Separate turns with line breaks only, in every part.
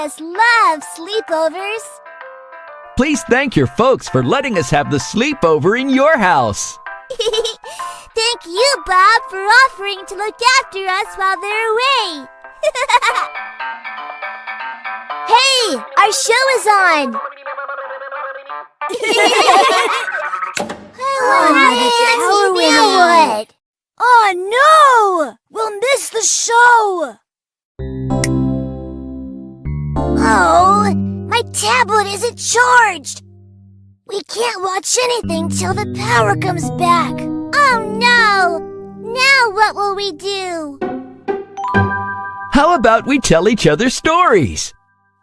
just love sleepovers.
Please thank your folks for letting us have the sleepover in your house.
Thank you, Bob, for offering to look after us while they're away. Hey, our show is on. What?
Oh, no! We'll miss the show!
Oh, my tablet isn't charged. We can't watch anything till the power comes back. Oh, no! Now what will we do?
How about we tell each other stories?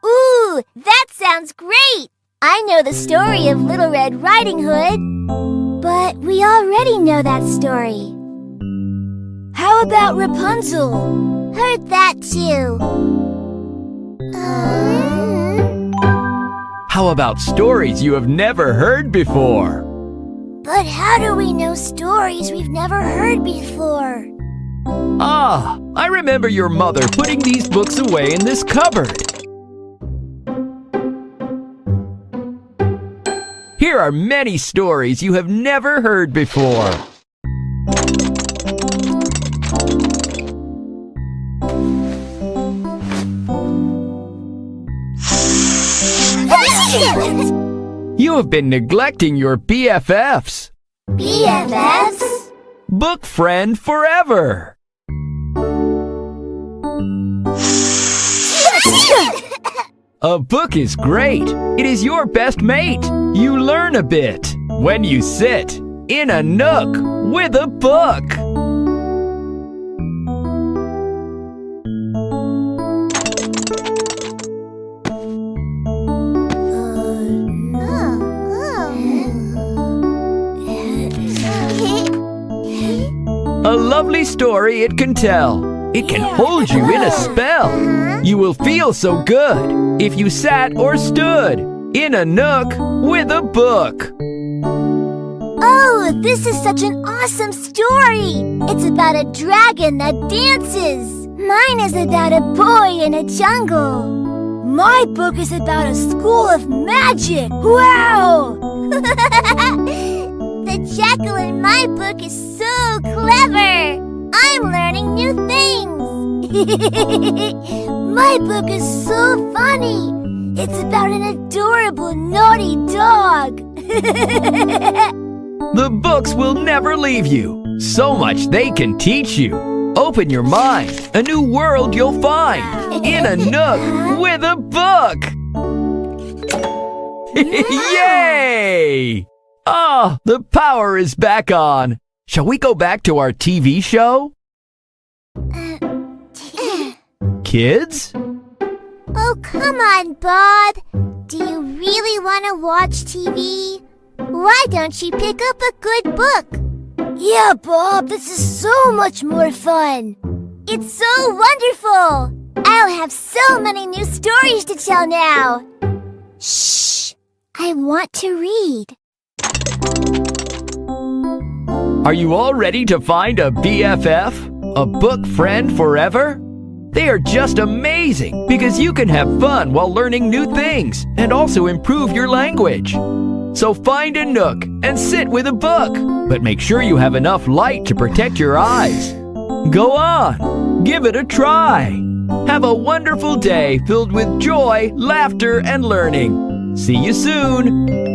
Ooh, that sounds great! I know the story of Little Red Riding Hood, but we already know that story.
How about Rapunzel?
Heard that too.
How about stories you have never heard before?
But how do we know stories we've never heard before?
Ah, I remember your mother putting these books away in this cupboard. Here are many stories you have never heard before. You have been neglecting your BFFs.
BFFs?
Book friend forever. A book is great. It is your best mate. You learn a bit when you sit in a nook with a book. A lovely story it can tell. It can hold you in a spell. You will feel so good if you sat or stood in a nook with a book.
Oh, this is such an awesome story! It's about a dragon that dances. Mine is about a boy in a jungle.
My book is about a school of magic. Wow!
The jackal in my book is so clever. I'm learning new things. My book is so funny. It's about an adorable naughty dog.
The books will never leave you. So much they can teach you. Open your mind. A new world you'll find in a nook with a book. Yay! Ah, the power is back on. Shall we go back to our TV show? Kids?
Oh, come on, Bob. Do you really want to watch TV? Why don't you pick up a good book?
Yeah, Bob, this is so much more fun.
It's so wonderful. I'll have so many new stories to tell now. Shh, I want to read.
Are you all ready to find a BFF? A book friend forever? They are just amazing because you can have fun while learning new things and also improve your language. So find a nook and sit with a book, but make sure you have enough light to protect your eyes. Go on, give it a try. Have a wonderful day filled with joy, laughter, and learning. See you soon.